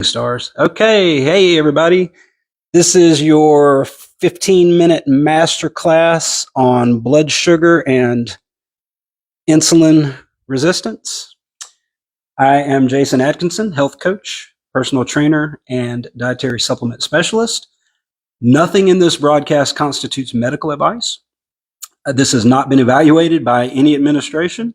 Stars. Okay, hey everybody. This is your 15-minute masterclass on blood sugar and insulin resistance. I am Jason Atkinson, health coach, personal trainer, and dietary supplement specialist. Nothing in this broadcast constitutes medical advice. This has not been evaluated by any administration.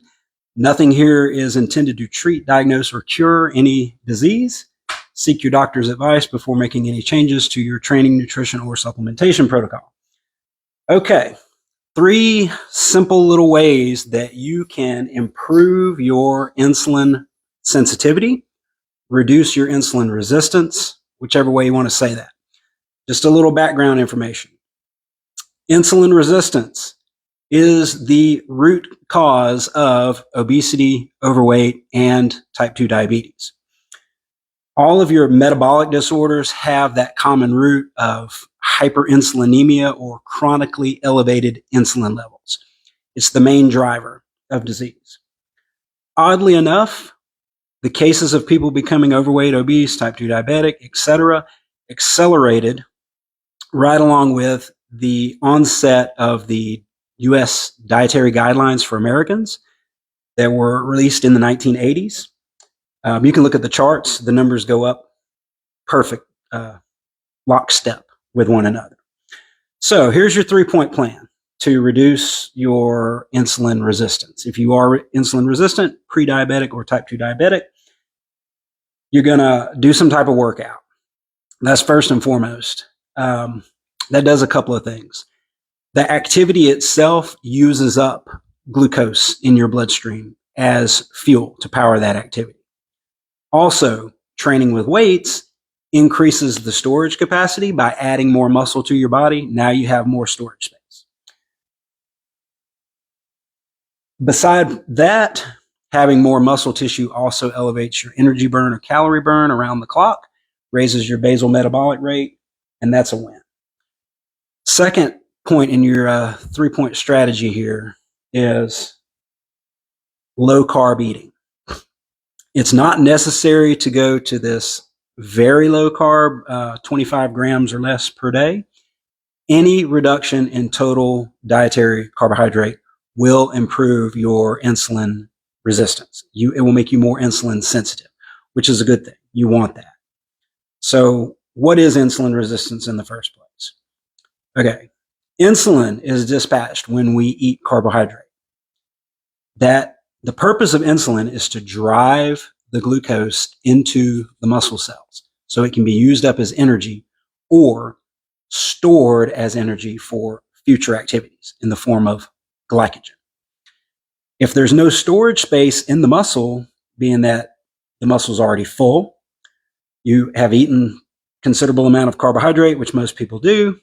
Nothing here is intended to treat, diagnose, or cure any disease. Seek your doctor's advice before making any changes to your training, nutrition, or supplementation protocol. Okay, 3 simple little ways that you can improve your insulin sensitivity, reduce your insulin resistance, whichever way you want to say that. Just a little background information. Insulin resistance is the root cause of obesity, overweight, and type 2 diabetes. All of your metabolic disorders have that common root of hyperinsulinemia or chronically elevated insulin levels. It's the main driver of disease. Oddly enough, the cases of people becoming overweight, obese, type 2 diabetic, etc., accelerated right along with the onset of the U.S. dietary guidelines for Americans that were released in the 1980s. You can look at the charts. The numbers go up perfect, lockstep with one another. So here's your 3-point plan to reduce your insulin resistance. If you are insulin resistant, pre-diabetic, or type 2 diabetic, you're going to do some type of workout. That's first and foremost. That does a couple of things. The activity itself uses up glucose in your bloodstream as fuel to power that activity. Also, training with weights increases the storage capacity by adding more muscle to your body. Now you have more storage space. Beside that, having more muscle tissue also elevates your energy burn or calorie burn around the clock, raises your basal metabolic rate, and that's a win. Second point in your 3-point strategy here is low-carb eating. It's not necessary to go to this very low carb, 25 grams or less per day. Any reduction in total dietary carbohydrate will improve your insulin resistance. It will make you more insulin sensitive, which is a good thing. You want that. So what is insulin resistance in the first place? Okay. Insulin is dispatched when we eat carbohydrate. The purpose of insulin is to drive the glucose into the muscle cells so it can be used up as energy or stored as energy for future activities in the form of glycogen. If there's no storage space in the muscle, being that the muscle's already full, you have eaten considerable amount of carbohydrate, which most people do,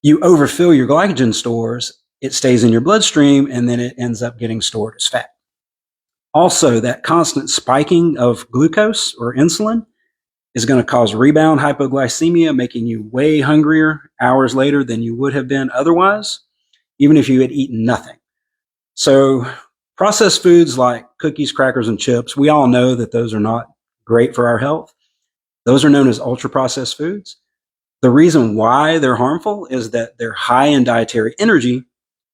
you overfill your glycogen stores, it stays in your bloodstream, and then it ends up getting stored as fat. Also, that constant spiking of glucose or insulin is going to cause rebound hypoglycemia, making you way hungrier hours later than you would have been otherwise, even if you had eaten nothing. So processed foods like cookies, crackers, and chips, we all know that those are not great for our health. Those are known as ultra-processed foods. The reason why they're harmful is that they're high in dietary energy,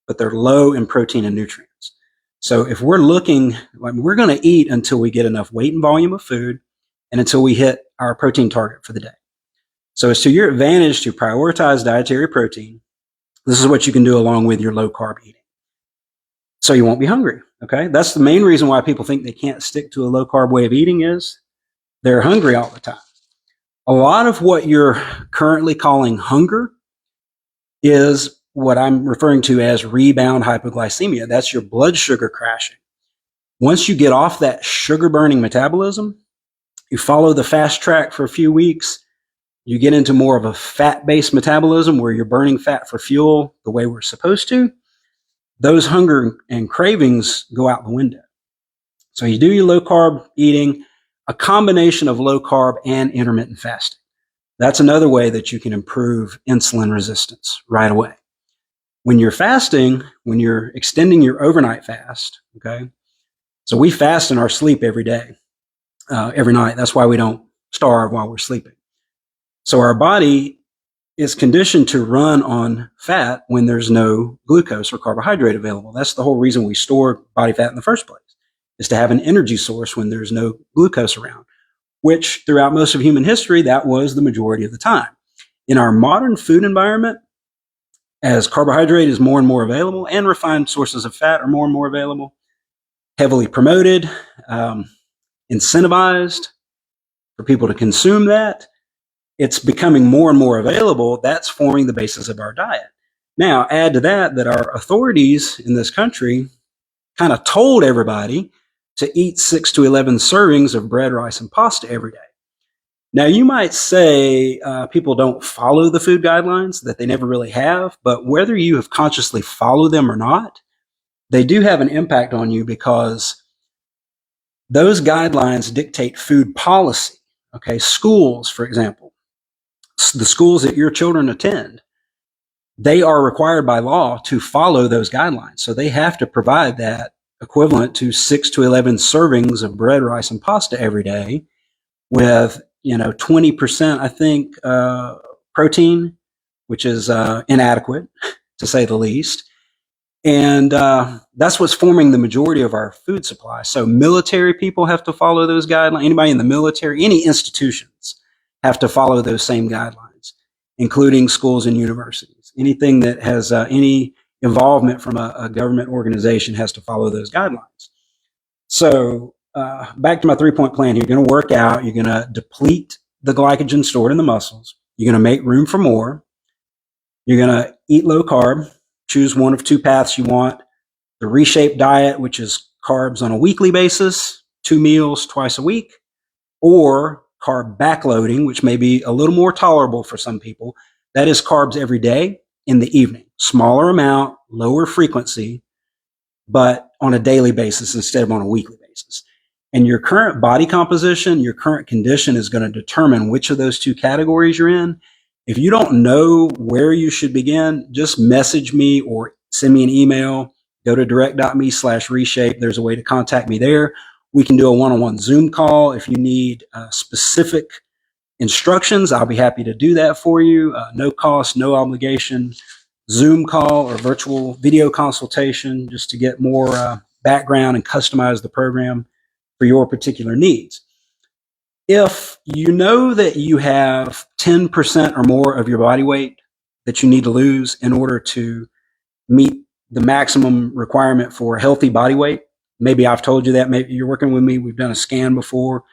but they're low in protein and nutrients. So if we're going to eat until we get enough weight and volume of food and until we hit our protein target for the day. So it's to your advantage to prioritize dietary protein. This is what you can do along with your low carb eating. So you won't be hungry. Okay. That's the main reason why people think they can't stick to a low carb way of eating is they're hungry all the time. A lot of what you're currently calling hunger is what I'm referring to as rebound hypoglycemia. That's your blood sugar crashing. Once you get off that sugar burning metabolism, you follow the fast track for a few weeks, you get into more of a fat-based metabolism where you're burning fat for fuel the way we're supposed to. Those hunger and cravings go out the window. So you do your low carb eating, a combination of low carb and intermittent fasting. That's another way that you can improve insulin resistance right away. When you're fasting, when you're extending your overnight fast, okay? So we fast in our sleep every day, every night. That's why we don't starve while we're sleeping. So our body is conditioned to run on fat when there's no glucose or carbohydrate available. That's the whole reason we store body fat in the first place, is to have an energy source when there's no glucose around, which throughout most of human history, that was the majority of the time. In our modern food environment, as carbohydrate is more and more available and refined sources of fat are more and more available, heavily promoted, incentivized for people to consume that, it's becoming more and more available. That's forming the basis of our diet. Now, add to that our authorities in this country kind of told everybody to eat 6 to 11 servings of bread, rice, and pasta every day. Now, you might say people don't follow the food guidelines, that they never really have, but whether you have consciously followed them or not, they do have an impact on you because those guidelines dictate food policy. Okay, schools, for example, the schools that your children attend, they are required by law to follow those guidelines. So they have to provide that equivalent to 6 to 11 servings of bread, rice, and pasta every day with, 20%, I think, protein, which is inadequate to say the least. And that's what's forming the majority of our food supply. So military people have to follow those guidelines. Anybody in the military, any institutions have to follow those same guidelines, including schools and universities. Anything that has any involvement from a government organization has to follow those guidelines. So back to my 3-point plan here. You're going to work out. You're going to deplete the glycogen stored in the muscles. You're going to make room for more. You're going to eat low carb. Choose one of 2 paths you want. The reshape diet, which is carbs on a weekly basis, 2 meals twice a week, or carb backloading, which may be a little more tolerable for some people. That is carbs every day in the evening. Smaller amount, lower frequency, but on a daily basis instead of on a weekly basis. And your current body composition, your current condition is going to determine which of those 2 categories you're in. If you don't know where you should begin, just message me or send me an email. Go to direct.me/reshape. There's a way to contact me there. We can do a one-on-one Zoom call. If you need specific instructions, I'll be happy to do that for you. No cost, no obligation. Zoom call or virtual video consultation just to get more background and customize the program for your particular needs. If you know that you have 10% or more of your body weight that you need to lose in order to meet the maximum requirement for a healthy body weight, maybe I've told you that, maybe you're working with me, we've done a scan before,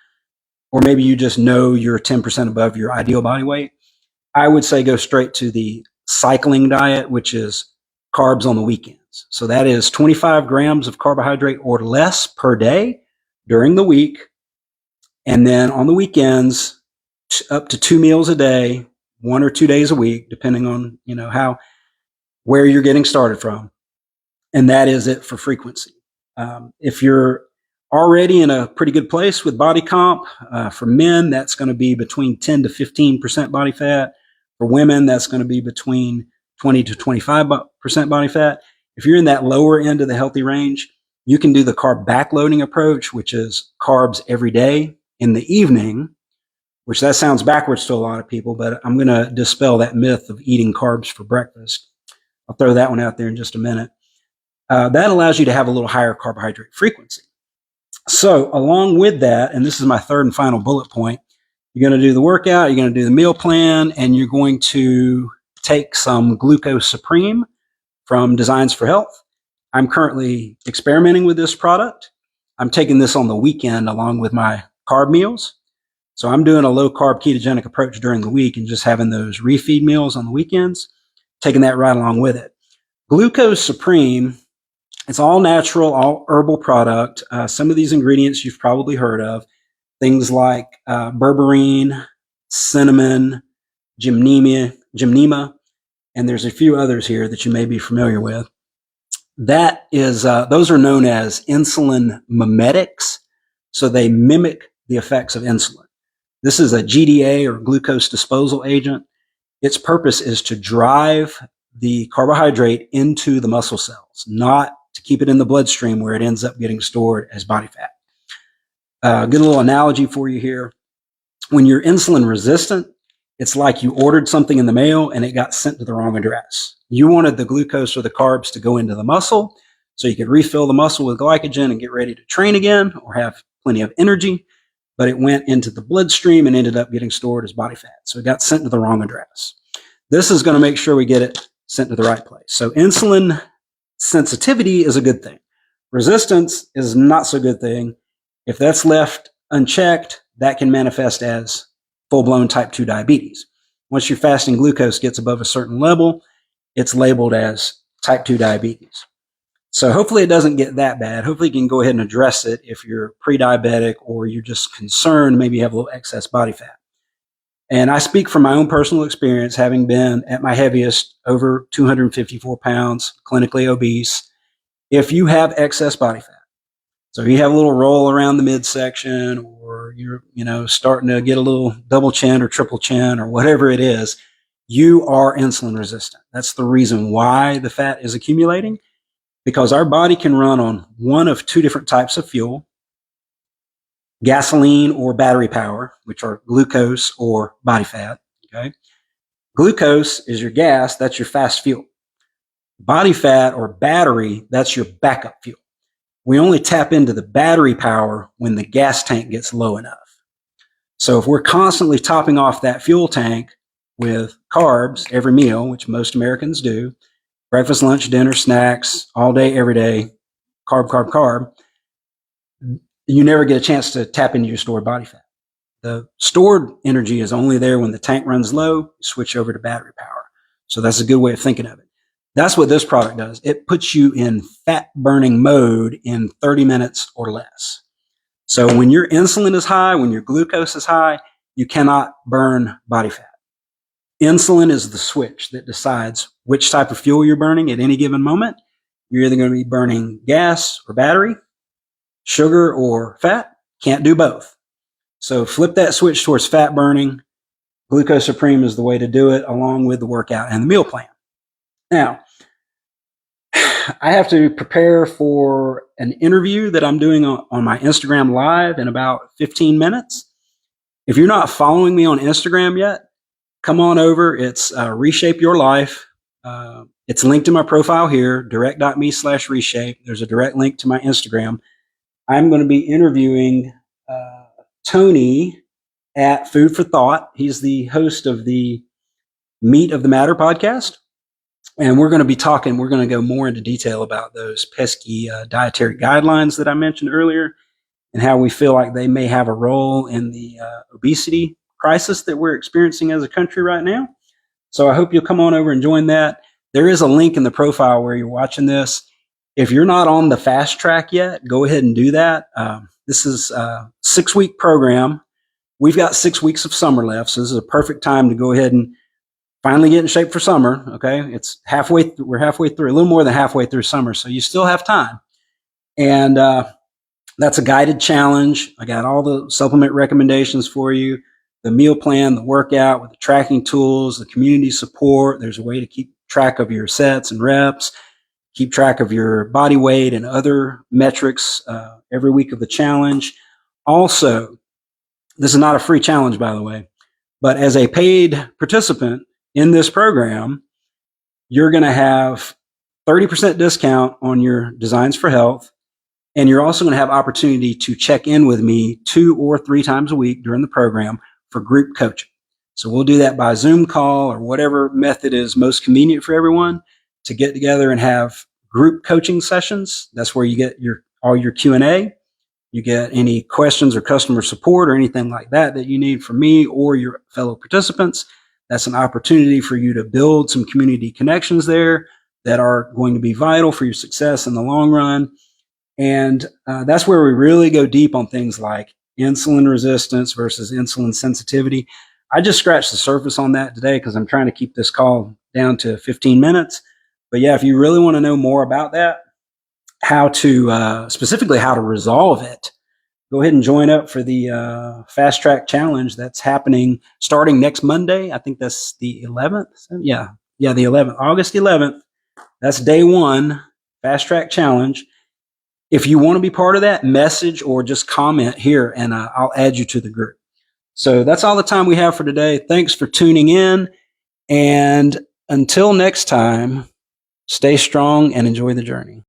or maybe you just know you're 10% above your ideal body weight, I would say go straight to the cycling diet, which is carbs on the weekends. So that is 25 grams of carbohydrate or less per day during the week. And then on the weekends, up to 2 meals a day, 1 or 2 days a week, depending on, where you're getting started from. And that is it for frequency. If you're already in a pretty good place with body comp, for men, that's going to be between 10 to 15% body fat. For women, that's going to be between 20 to 25% body fat. If you're in that lower end of the healthy range, you can do the carb backloading approach, which is carbs every day in the evening, which that sounds backwards to a lot of people, but I'm going to dispel that myth of eating carbs for breakfast. I'll throw that one out there in just a minute. That allows you to have a little higher carbohydrate frequency. So along with that, and this is my 3rd and final bullet point, you're going to do the workout, you're going to do the meal plan, and you're going to take some Gluco Supreme from Designs for Health. I'm currently experimenting with this product. I'm taking this on the weekend along with my carb meals. So I'm doing a low carb ketogenic approach during the week and just having those refeed meals on the weekends, taking that right along with it. Gluco Supreme, it's all natural, all herbal product. Some of these ingredients you've probably heard of, things like berberine, cinnamon, gymnema, and there's a few others here that you may be familiar with. That is, those are known as insulin mimetics. So they mimic the effects of insulin. This is a GDA or glucose disposal agent. Its purpose is to drive the carbohydrate into the muscle cells, not to keep it in the bloodstream where it ends up getting stored as body fat. Good little analogy for you here. When you're insulin resistant, it's like you ordered something in the mail and it got sent to the wrong address. You wanted the glucose or the carbs to go into the muscle so you could refill the muscle with glycogen and get ready to train again or have plenty of energy, but it went into the bloodstream and ended up getting stored as body fat. So it got sent to the wrong address. This is going to make sure we get it sent to the right place. So insulin sensitivity is a good thing. Resistance is not so good thing. If that's left unchecked, that can manifest as full-blown type 2 diabetes. Once your fasting glucose gets above a certain level, it's labeled as type 2 diabetes. So hopefully it doesn't get that bad. Hopefully you can go ahead and address it if you're pre-diabetic or you're just concerned maybe you have a little excess body fat. And I speak from my own personal experience, having been at my heaviest over 254 pounds, clinically obese. If you have excess body fat, so if you have a little roll around the midsection, or you're, starting to get a little double chin or triple chin or whatever it is, you are insulin resistant. That's the reason why the fat is accumulating, because our body can run on one of two different types of fuel, gasoline or battery power, which are glucose or body fat. Okay. Glucose is your gas. That's your fast fuel. Body fat or battery, that's your backup fuel. We only tap into the battery power when the gas tank gets low enough. So if we're constantly topping off that fuel tank with carbs every meal, which most Americans do, breakfast, lunch, dinner, snacks, all day, every day, carb, you never get a chance to tap into your stored body fat. The stored energy is only there when the tank runs low, you switch over to battery power. So that's a good way of thinking of it. That's what this product does. It puts you in fat burning mode in 30 minutes or less. So when your insulin is high, when your glucose is high, you cannot burn body fat. Insulin is the switch that decides which type of fuel you're burning at any given moment. You're either going to be burning gas or battery, sugar or fat. Can't do both. So flip that switch towards fat burning. Gluco Supreme is the way to do it, along with the workout and the meal plan. Now, I have to prepare for an interview that I'm doing on my Instagram Live in about 15 minutes. If you're not following me on Instagram yet, come on over. It's Reshape Your Life. It's linked in my profile here, direct.me/reshape. There's a direct link to my Instagram. I'm going to be interviewing Tony at Food for Thought. He's the host of the Meat of the Matter podcast. And we're going to be talking, we're going to go more into detail about those pesky dietary guidelines that I mentioned earlier and how we feel like they may have a role in the obesity crisis that we're experiencing as a country right now. So I hope you'll come on over and join that. There is a link in the profile where you're watching this. If you're not on the fast track yet, go ahead and do that. This is a 6-week program. We've got 6 weeks of summer left, so this is a perfect time to go ahead and finally get in shape for summer. Okay. It's we're halfway through, a little more than halfway through summer. So you still have time. And, that's a guided challenge. I got all the supplement recommendations for you, the meal plan, the workout with the tracking tools, the community support. There's a way to keep track of your sets and reps, keep track of your body weight and other metrics, every week of the challenge. Also, this is not a free challenge, by the way, but as a paid participant in this program, you're going to have 30% discount on your Designs for Health. And you're also going to have opportunity to check in with me 2 or 3 times a week during the program for group coaching. So we'll do that by Zoom call or whatever method is most convenient for everyone to get together and have group coaching sessions. That's where you get all your Q&A. You get any questions or customer support or anything like that you need from me or your fellow participants. That's an opportunity for you to build some community connections there that are going to be vital for your success in the long run. And that's where we really go deep on things like insulin resistance versus insulin sensitivity. I just scratched the surface on that today because I'm trying to keep this call down to 15 minutes. But yeah, if you really want to know more about that, specifically how to resolve it, go ahead and join up for the Fast Track Challenge that's happening starting next Monday. I think that's the 11th. Yeah, the 11th, August 11th. That's day 1, Fast Track Challenge. If you want to be part of that, message or just comment here and I'll add you to the group. So that's all the time we have for today. Thanks for tuning in. And until next time, stay strong and enjoy the journey.